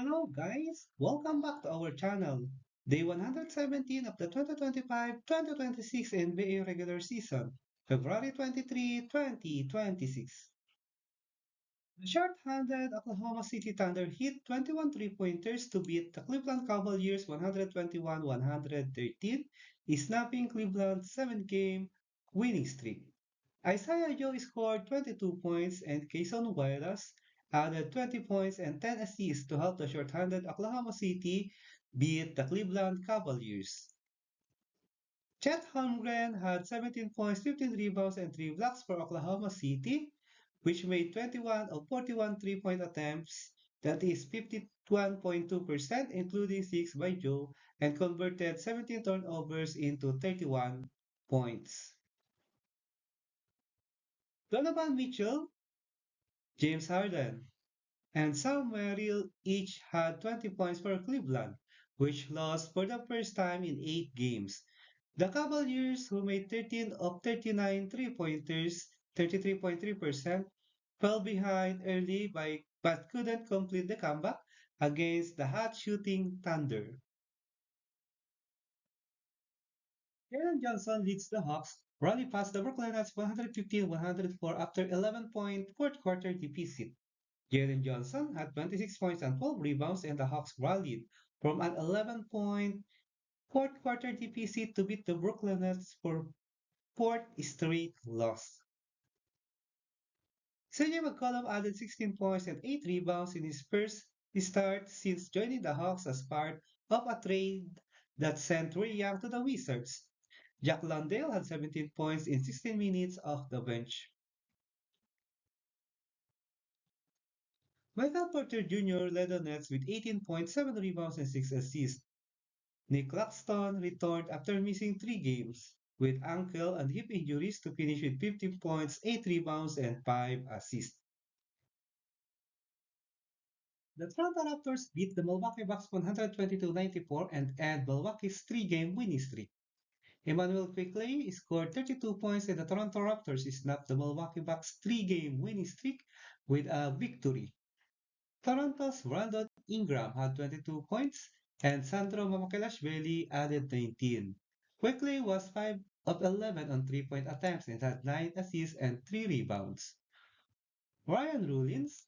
Hello guys, welcome back to our channel. Day 117 of the 2025-2026 NBA regular season, February 23, 2026. The short-handed Oklahoma City Thunder hit 21 three-pointers to beat the Cleveland Cavaliers 121-113, snapping Cleveland's 7-game winning streak. Isaiah Joe scored 22 points and Kayson Wallace added 20 points and 10 assists to help the short-handed Oklahoma City beat the Cleveland Cavaliers. Chet Holmgren had 17 points, 15 rebounds, and 3 blocks for Oklahoma City, which made 21 of 41 three-point attempts, that is 51.2%, including 6 by Joe, and converted 17 turnovers into 31 points. Donovan Mitchell, James Harden, and Sam Merrill each had 20 points for Cleveland, which lost for the first time in 8 games. The Cavaliers, who made 13 of 39 three-pointers, 33.3%, fell behind early but couldn't complete the comeback against the hot shooting Thunder. Jalen Johnson leads the Hawks, rally past the Brooklyn Nets 115-104 after 11-point fourth quarter deficit. Jalen Johnson had 26 points and 12 rebounds, and the Hawks rallied from an 11-point fourth quarter deficit to beat the Brooklyn Nets for fourth straight loss. CJ McCollum added 16 points and 8 rebounds in his first start since joining the Hawks as part of a trade that sent Trae Young to the Wizards. Jack Landale had 17 points in 16 minutes off the bench. Michael Porter Jr. led the Nets with 18 points, 7 rebounds, and 6 assists. Nick Claxton returned after missing 3 games with ankle and hip injuries to finish with 15 points, 8 rebounds, and 5 assists. The Toronto Raptors beat the Milwaukee Bucks 122-94 and end Milwaukee's 3-game winning streak. Emmanuel Quickley scored 32 points and the Toronto Raptors snapped the Milwaukee Bucks' 3-game winning streak with a victory. Toronto's Brandon Ingram had 22 points and Sandro Mamukelashvili added 19. Quickley was 5 of 11 on 3-point attempts and had 9 assists and 3 rebounds. Ryan Rollins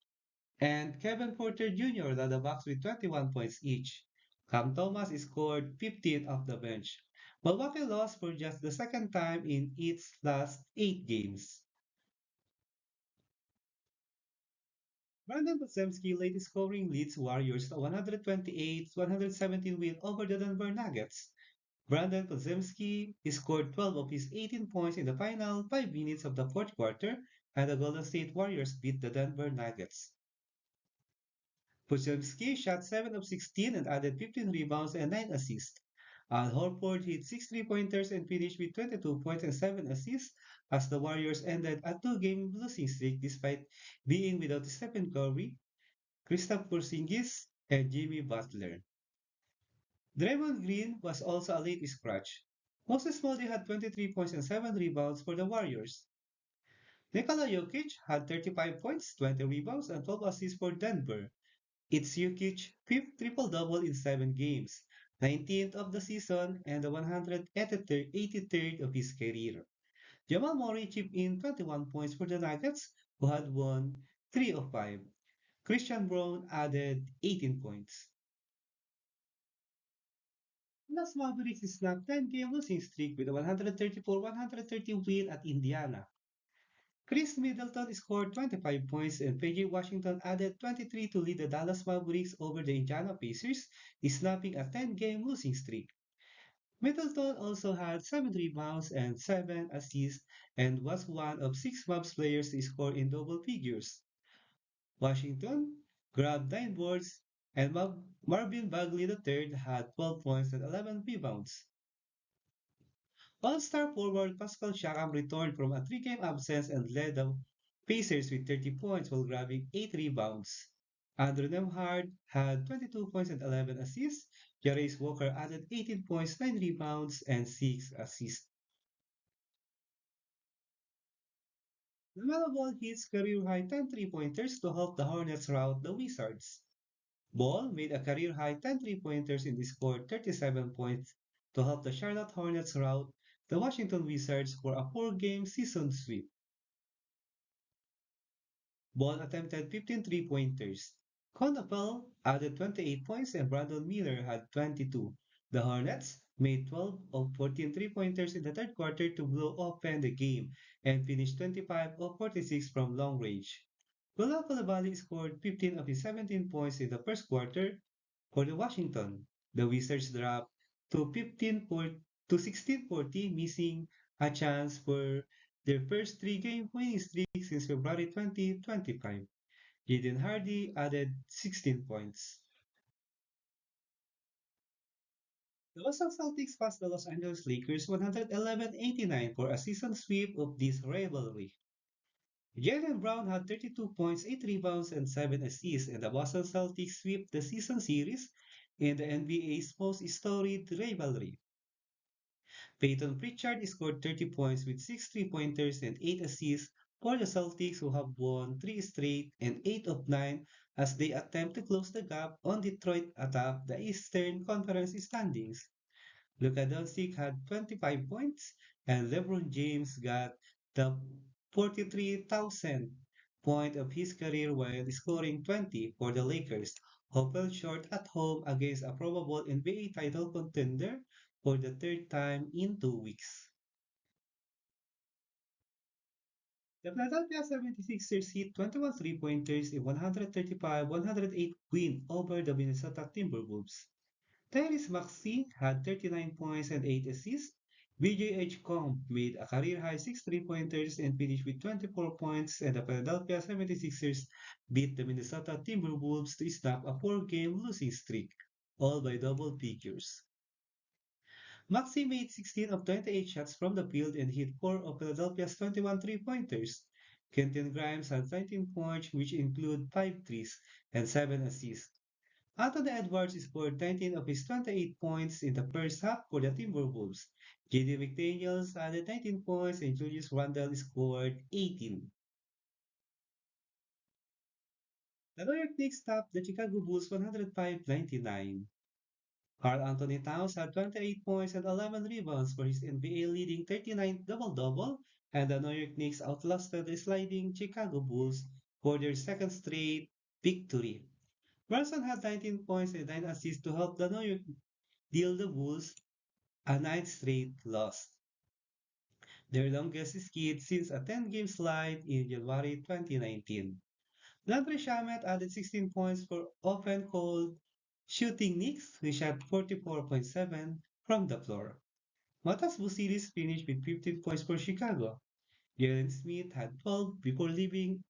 and Kevin Porter Jr. led the Bucks with 21 points each. Cam Thomas scored 15 off the bench. Milwaukee lost for just the second time in its last 8 games. Brandon Podziemski led scoring leads Warriors to 128-117 win over the Denver Nuggets. Brandon Podziemski scored 12 of his 18 points in the final 5 minutes of the fourth quarter, and the Golden State Warriors beat the Denver Nuggets. Podziemski shot 7 of 16 and added 15 rebounds and 9 assists. Al Horford hit 6 three-pointers and finished with 22 points and 7 assists as the Warriors ended a 2-game losing streak despite being without Stephen Curry, Kristaps Porzingis, and Jimmy Butler. Draymond Green was also a late scratch. Moses Moody had 23 points and 7 rebounds for the Warriors. Nikola Jokic had 35 points, 20 rebounds, and 12 assists for Denver. It's Jokic's fifth triple-double in 7 games, 19th of the season, and the 183rd of his career. Jamal Murray chipped in 21 points for the Nuggets, who had won 3 of 5. Christian Braun added 18 points. Dallas Mavericks snapped 10-game losing streak with a 134-130 win at Indiana. Chris Middleton scored 25 points and PJ Washington added 23 to lead the Dallas Mavericks over the Indiana Pacers, snapping a 10-game losing streak. Middleton also had 7 rebounds and 7 assists and was one of 6 Mavs players to score in double figures. Washington grabbed 9 boards and Marvin Bagley III had 12 points and 11 rebounds. All-star forward Pascal Siakam returned from a 3-game absence and led the Pacers with 30 points while grabbing 8 rebounds. Andrew Nembhard had 22 points and 11 assists. Jarace Walker added 18 points, 9 rebounds, and 6 assists. LaMelo Ball hits career-high 10 three-pointers to help the Hornets rout the Wizards. Ball made a career-high 10 three-pointers and scored 37 points to help the Charlotte Hornets rout the Washington Wizards for a four-game season sweep. Ball attempted 15 three-pointers. Conapel added 28 points and Brandon Miller had 22. The Hornets made 12 of 14 three-pointers in the third quarter to blow open the game and finished 25 of 46 from long range. Bilal Coulibaly scored 15 of his 17 points in the first quarter for the Washington. The Wizards dropped to 16-40, missing a chance for their first three-game winning streak since February 2025. Jaden Hardy added 16 points. The Boston Celtics passed the Los Angeles Lakers 111-89 for a season sweep of this rivalry. Jaylen Brown had 32 points, 8 rebounds, and 7 assists, and the Boston Celtics swept the season series in the NBA's most storied rivalry. Peyton Pritchard scored 30 points with 6 three-pointers and 8 assists for the Celtics, who have won 3 straight and 8 of 9 as they attempt to close the gap on Detroit atop the Eastern Conference standings. Luka Doncic had 25 points, and LeBron James got the 43,000th point of his career while scoring 20 for the Lakers, who fell short at home against a probable NBA title contender for the third time in 2 weeks. The Philadelphia 76ers hit 21 three-pointers in 135-108 win over the Minnesota Timberwolves. Tyrese Maxey had 39 points and 8 assists. BJ Comp made a career-high 6 three-pointers and finished with 24 points, and the Philadelphia 76ers beat the Minnesota Timberwolves to snap a four-game losing streak, all by double figures. Maxey made 16 of 28 shots from the field and hit 4 of Philadelphia's 21 three-pointers. Quentin Grimes had 19 points, which include 5 threes and 7 assists. Anthony Edwards scored 19 of his 28 points in the first half for the Timberwolves. JD McDaniels added 19 points and Julius Randle scored 18. The New York Knicks topped the Chicago Bulls 105-99. Karl Anthony Towns had 28 points and 11 rebounds for his NBA leading 39th double-double, and the New York Knicks outlasted the sliding Chicago Bulls for their second straight victory. Brunson had 19 points and 9 assists to help the New York deal the Bulls a ninth straight loss, their longest skid since a 10-game slide in January 2019. Landry Shamet added 16 points for often called shooting Knicks, who shot 44.7 from the floor. Matas Busiris finished with 15 points for Chicago. Jalen Smith had 12 before leaving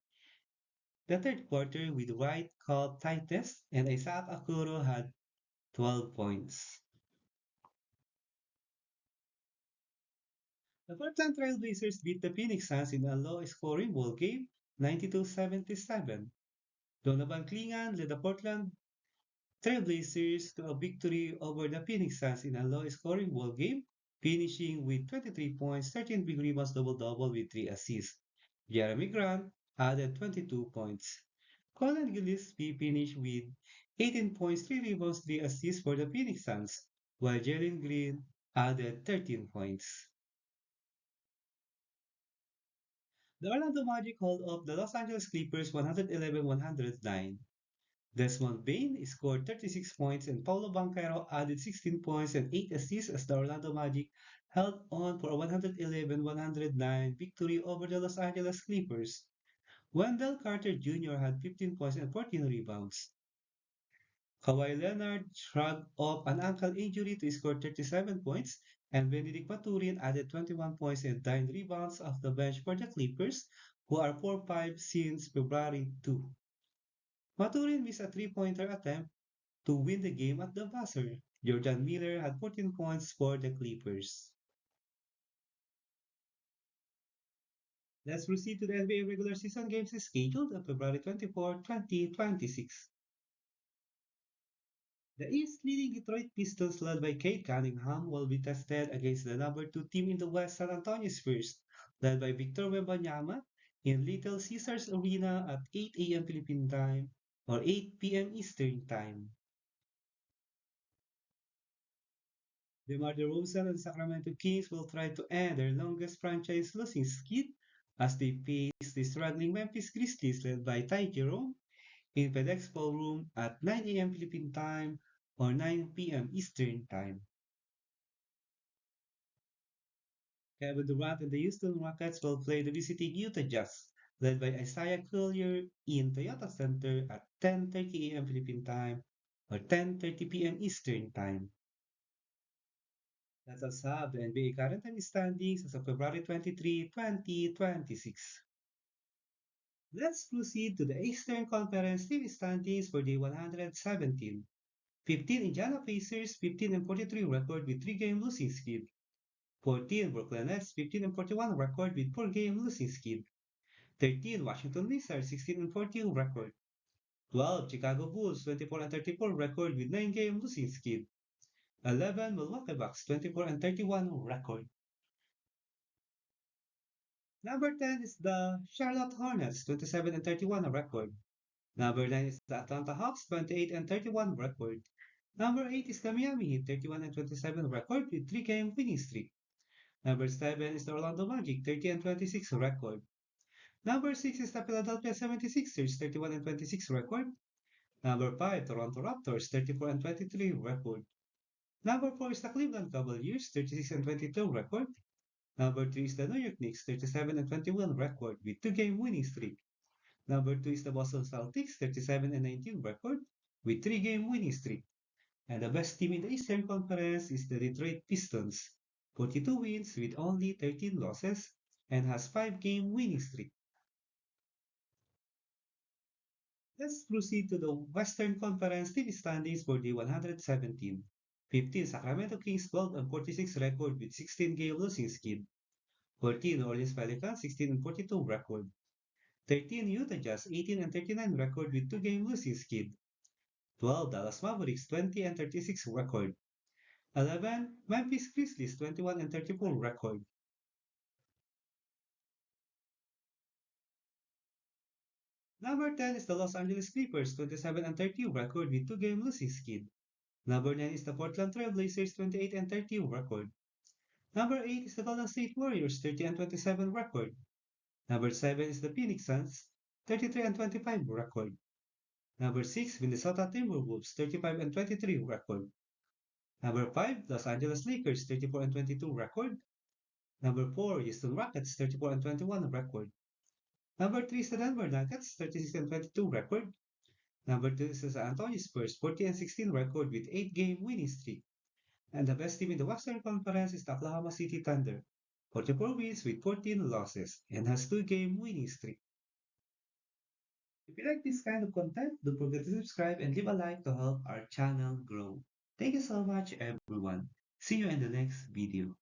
the third quarter with right calf tightness, and Isaac Okoro had 12 points. The Portland Trail Blazers beat the Phoenix Suns in a low-scoring ball game, 92-77. Donovan Clingan led the Portland Trail Blazers to a victory over the Phoenix Suns in a low-scoring ball game, finishing with 23 points, 13 big rebounds, double-double with 3 assists. Jeremy Grant added 22 points. Colin Gillespie finished with 18 points, 3 rebounds, 3 assists for the Phoenix Suns, while Jalen Green added 13 points. The Orlando Magic hauled off the Los Angeles Clippers 111-109. Desmond Bain scored 36 points and Paulo Banchero added 16 points and 8 assists as the Orlando Magic held on for a 111-109 victory over the Los Angeles Clippers. Wendell Carter Jr. had 15 points and 14 rebounds. Kawhi Leonard shrugged off an ankle injury to score 37 points, and Benedict Maturin added 21 points and 9 rebounds off the bench for the Clippers, who are 4-5 since February 2. Maturin missed a three-pointer attempt to win the game at the buzzer. Jordan Miller had 14 points for the Clippers. Let's proceed to the NBA regular season games scheduled on February 24, 2026. The East leading Detroit Pistons led by Cade Cunningham will be tested against the number 2 team in the West, San Antonio Spurs, led by Victor Wembanyama in Little Caesars Arena at 8 a.m. Philippine time or 8 p.m. Eastern Time. DeMar DeRozan and Sacramento Kings will try to end their longest franchise losing skid as they face the struggling Memphis Grizzlies led by Ty Jerome in FedEx Ballroom at 9 a.m. Philippine Time or 9 p.m. Eastern Time. Kevin Durant and the Houston Rockets will play the visiting Utah Jazz, led by Isaiah Collier in Toyota Center at 10:30 a.m. Philippine Time or 10:30 p.m. Eastern Time. Let us have the NBA current time standings as of February 23, 2026. Let's proceed to the Eastern Conference team standings for day 117. 15 Indiana Pacers, 15 and 43 record with 3-game losing skid. 14 Brooklyn Nets, 15 and 41 record with 4-game losing skid. 13 Washington Wizards, 16 and 14 record. 12 Chicago Bulls, 24 and 34 record with 9-game losing skid. 11 Milwaukee Bucks, 24 and 31 record. Number 10 is the Charlotte Hornets, 27 and 31 record. Number 9 is the Atlanta Hawks, 28 and 31 record. Number 8 is the Miami Heat, 31 and 27 record with 3-game winning streak. Number 7 is the Orlando Magic, 30 and 26 record. Number 6 is the Philadelphia 76ers, 31 and 26 record. Number 5, Toronto Raptors, 34 and 23 record. Number 4 is the Cleveland Cavaliers, 36 and 22 record. Number 3 is the New York Knicks, 37 and 21 record with 2-game winning streak. Number 2 is the Boston Celtics, 37 and 19 record with 3-game winning streak. And the best team in the Eastern Conference is the Detroit Pistons, 42 wins with only 13 losses and has 5-game winning streak. Let's proceed to the Western Conference team standings for day 117. 15 Sacramento Kings 12 and 46 record with 16-game losing skid. 14 New Orleans Pelicans 16 and 42 record. 13 Utah Jazz 18 and 39 record with 2-game losing skid. 12 Dallas Mavericks 20 and 36 record. 11 Memphis Grizzlies 21 and 34 record. Number 10 is the Los Angeles Clippers 27 and 30 record with 2-game losing skid. Number 9 is the Portland Trail Blazers 28 and 30 record. Number 8 is the Golden State Warriors 30 and 27 record. Number 7 is the Phoenix Suns 33 and 25 record. Number 6 Minnesota Timberwolves 35 and 23 record. Number 5 Los Angeles Lakers 34 and 22 record. Number 4 Houston Rockets 34 and 21 record. Number 3 is the Denver Nuggets 36 and 22 record. Number 2 is the San Antonio Spurs 40 and 16 record with 8-game winning streak. And the best team in the Western Conference is the Oklahoma City Thunder, 44 wins with 14 losses, and has 2-game winning streak. If you like this kind of content, don't forget to subscribe and leave a like to help our channel grow. Thank you so much, everyone. See you in the next video.